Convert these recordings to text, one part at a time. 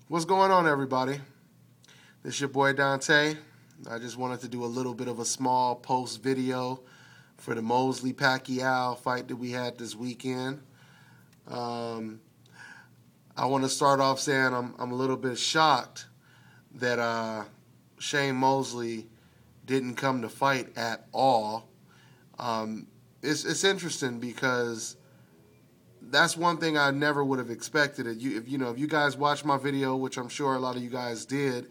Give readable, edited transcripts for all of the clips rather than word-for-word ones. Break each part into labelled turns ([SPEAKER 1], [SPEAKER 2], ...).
[SPEAKER 1] What's going on, everybody? This is your boy Dante. I just wanted to do a little bit of a small post video for the Mosley Pacquiao fight that we had this weekend. I want to start off saying I'm a little bit shocked that Shane Mosley didn't come to fight at all. It's interesting because that's one thing I never would have expected. If you guys watched my video, which I'm sure a lot of you guys did,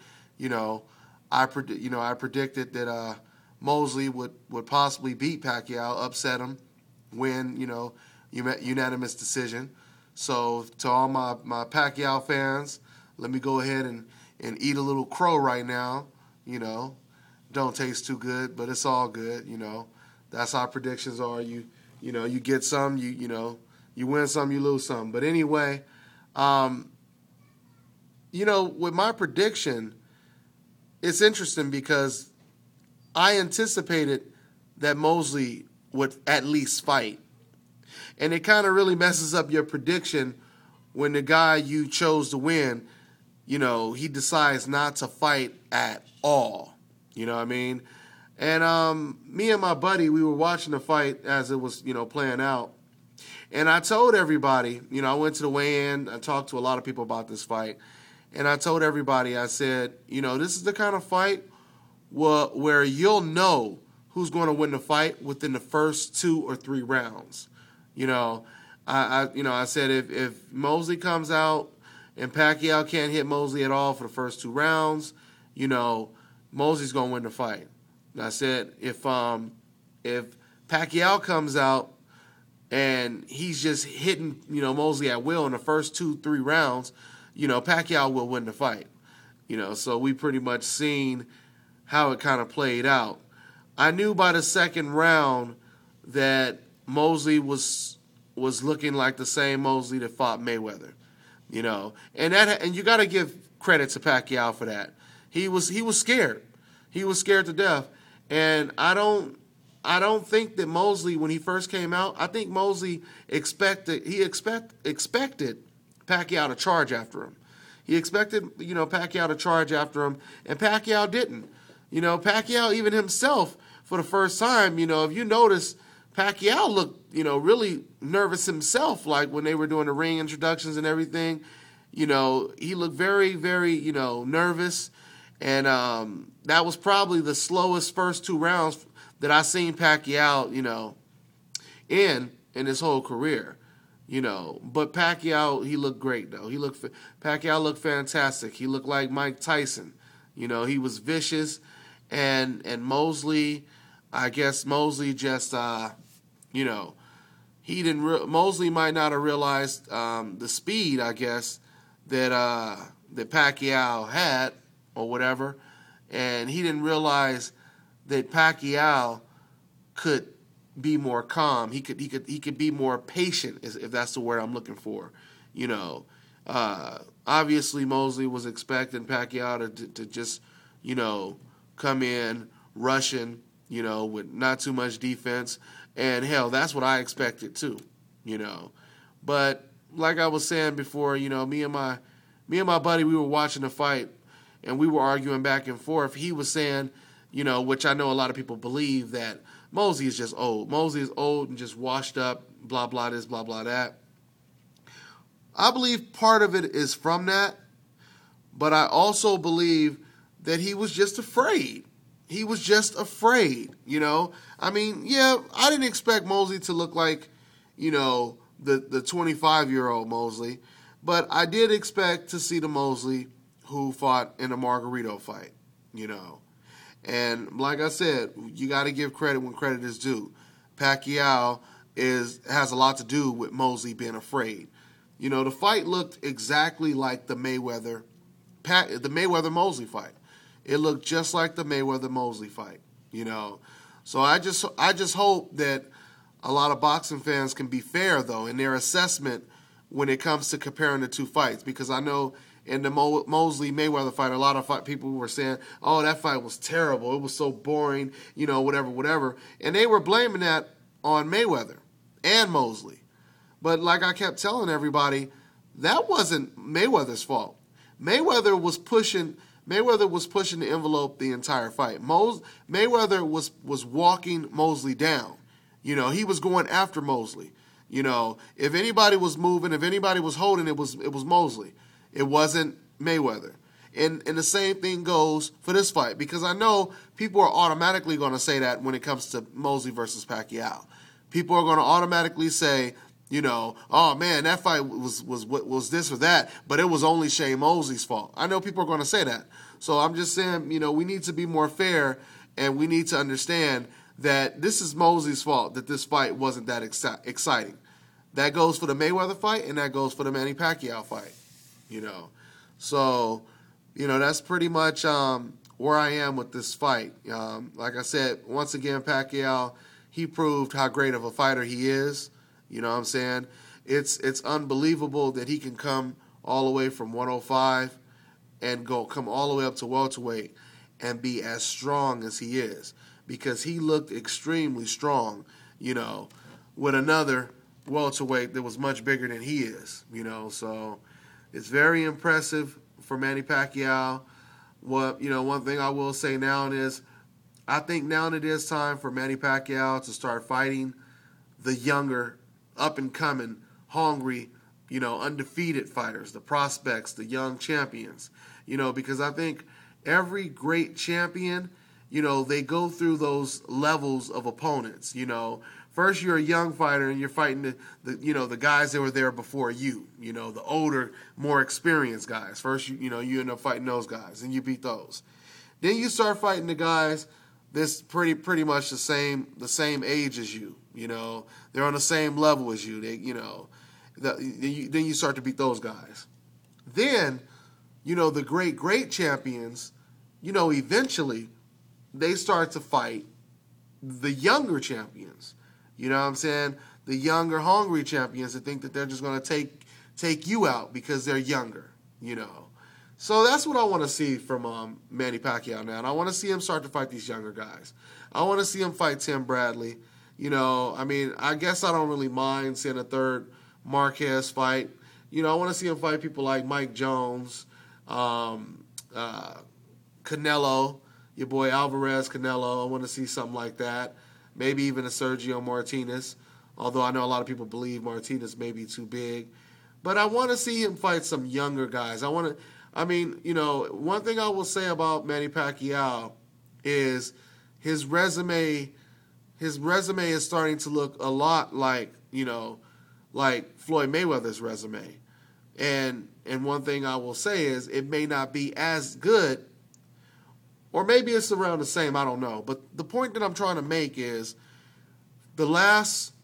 [SPEAKER 1] I predicted that Mosley would possibly beat Pacquiao, upset him, win, unanimous decision. So to all my Pacquiao fans, let me go ahead and eat a little crow right now. Don't taste too good, but it's all good. That's how predictions are. You get some, you win some, you lose some. But anyway, with my prediction, it's interesting because I anticipated that Mosley would at least fight. And it kind of really messes up your prediction when the guy you chose to win, he decides not to fight at all. You know what I mean? And me and my buddy, we were watching the fight as it was, playing out. And I told everybody, I went to the weigh-in, I talked to a lot of people about this fight, and I told everybody, I said, this is the kind of fight where you'll know who's going to win the fight within the first 2 or 3 rounds. I said if Mosley comes out and Pacquiao can't hit Mosley at all for the first 2 rounds, Mosley's going to win the fight. And I said if Pacquiao comes out and he's just hitting, Mosley at will in the first 2-3 rounds, Pacquiao will win the fight. So we pretty much seen how it kind of played out. I knew by the second round that Mosley was looking like the same Mosley that fought Mayweather. And you got to give credit to Pacquiao for that. He was scared. He was scared to death. And I don't think that Mosley, when he first came out, I think Mosley expected Pacquiao to charge after him. He expected, Pacquiao to charge after him, and Pacquiao didn't. Pacquiao even himself, for the first time, if you notice, Pacquiao looked, really nervous himself, like when they were doing the ring introductions and everything. He looked very, very, nervous, and that was probably the slowest first 2 rounds that I seen Pacquiao, in his whole career, But Pacquiao, he looked great though. Pacquiao looked fantastic. He looked like Mike Tyson. He was vicious, and Mosley, I guess Mosley just, Mosley might not have realized the speed, I guess, that Pacquiao had or whatever, and he didn't realize that Pacquiao could be more calm. He could be more patient, if that's the word I'm looking for. Obviously Mosley was expecting Pacquiao to just, come in rushing, with not too much defense. And hell, that's what I expected too, But like I was saying before, me and my buddy, we were watching the fight and we were arguing back and forth. He was saying, which I know a lot of people believe, that Mosley is just old. Mosley is old and just washed up, blah, blah, this, blah, blah, that. I believe part of it is from that, but I also believe that he was just afraid. He was just afraid, I mean, yeah, I didn't expect Mosley to look like, the 25-year-old Mosley, but I did expect to see the Mosley who fought in a Margarito fight, And like I said, you got to give credit when credit is due. Pacquiao has a lot to do with Mosley being afraid. The fight looked exactly like the Mayweather-Mosley fight. It looked just like the Mayweather-Mosley fight, So I just hope that a lot of boxing fans can be fair, though, in their assessment when it comes to comparing the two fights, because I know in the Mosley-Mayweather fight, a lot of people were saying, oh, that fight was terrible. It was so boring, whatever. And they were blaming that on Mayweather and Mosley. But like I kept telling everybody, that wasn't Mayweather's fault. Mayweather was pushing the envelope the entire fight. Mayweather was walking Mosley down. You know, he was going after Mosley. You know, if anybody was moving, if anybody was holding, it was Mosley. It wasn't Mayweather. And the same thing goes for this fight, because I know people are automatically going to say that when it comes to Mosley versus Pacquiao. People are going to automatically say, you know, oh man, that fight was this or that, but it was only Shane Mosley's fault. I know people are going to say that. So I'm just saying, you know, we need to be more fair, and we need to understand that this is Mosley's fault that this fight wasn't that exciting. That goes for the Mayweather fight, and that goes for the Manny Pacquiao fight, you know. So, you know, that's pretty much where I am with this fight. Like I said, once again, Pacquiao, he proved how great of a fighter he is. You know what I'm saying? It's unbelievable that he can come all the way from 105 and come all the way up to welterweight and be as strong as he is, because he looked extremely strong, you know, with another welterweight that was much bigger than he is, you know. So it's very impressive for Manny Pacquiao. One thing I will say now is, I think now it is time for Manny Pacquiao to start fighting the younger, up-and-coming, hungry, you know, undefeated fighters, the prospects, the young champions, you know, because I think every great champion, you know, they go through those levels of opponents, you know. First, you're a young fighter and you're fighting the guys that were there before you, you know, the older, more experienced guys. First, you end up fighting those guys and you beat those. Then you start fighting the guys that's pretty much the same age as you, you know. They're on the same level as you. They, you know, then you start to beat those guys. Then, you know, the great champions, you know, eventually they start to fight the younger champions. You know what I'm saying? The younger, hungry champions that think that they're just going to take you out because they're younger, you know. So that's what I want to see from Manny Pacquiao now. And I want to see him start to fight these younger guys. I want to see him fight Tim Bradley. You know, I mean, I guess I don't really mind seeing a third Marquez fight. You know, I want to see him fight people like Mike Jones, Canelo, your boy Alvarez Canelo. I want to see something like that. Maybe even a Sergio Martinez, although I know a lot of people believe Martinez may be too big. But I want to see him fight some younger guys. One thing I will say about Manny Pacquiao is his resume is starting to look a lot like, you know, like Floyd Mayweather's resume. And one thing I will say is it may not be as good, or maybe it's around the same, I don't know. But the point that I'm trying to make is the last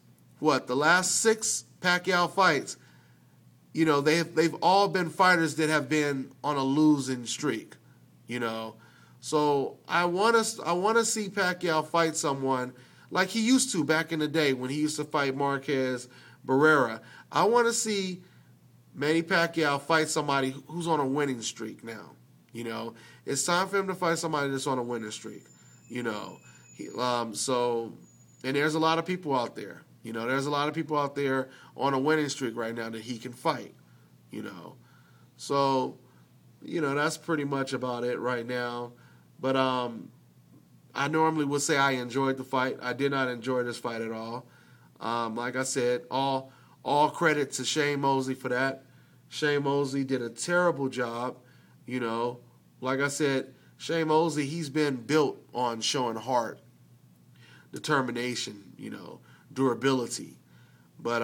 [SPEAKER 1] 6 Pacquiao fights, you know, they've all been fighters that have been on a losing streak, you know. So I want to see Pacquiao fight someone like he used to back in the day when he used to fight Marquez Barrera. I want to see Manny Pacquiao fight somebody who's on a winning streak now. You know, it's time for him to fight somebody that's on a winning streak. You know, and there's a lot of people out there. You know, there's a lot of people out there on a winning streak right now that he can fight. You know, so you know that's pretty much about it right now. But I normally would say I enjoyed the fight. I did not enjoy this fight at all. Like I said, all credit to Shane Mosley for that. Shane Mosley did a terrible job. You know, like I said, Shane Mosley, he's been built on showing heart, determination, you know, durability. But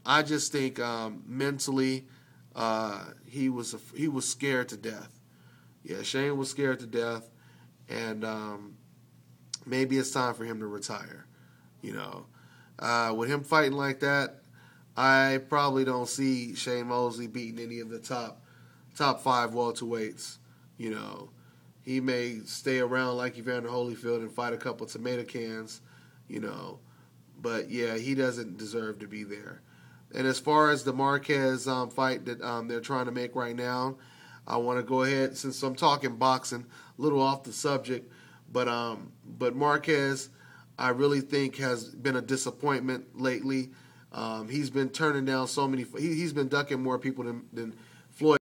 [SPEAKER 1] I just think mentally he was scared to death. Yeah, Shane was scared to death, and maybe it's time for him to retire. You know, with him fighting like that, I probably don't see Shane Mosley beating any of the top 5 welterweights. You know, he may stay around like Evander Holyfield and fight a couple tomato cans, you know. But, yeah, he doesn't deserve to be there. And as far as the Marquez fight that they're trying to make right now, I want to go ahead, since I'm talking boxing, a little off the subject, but Marquez, I really think, has been a disappointment lately. He's been turning down so many. He's been ducking more people than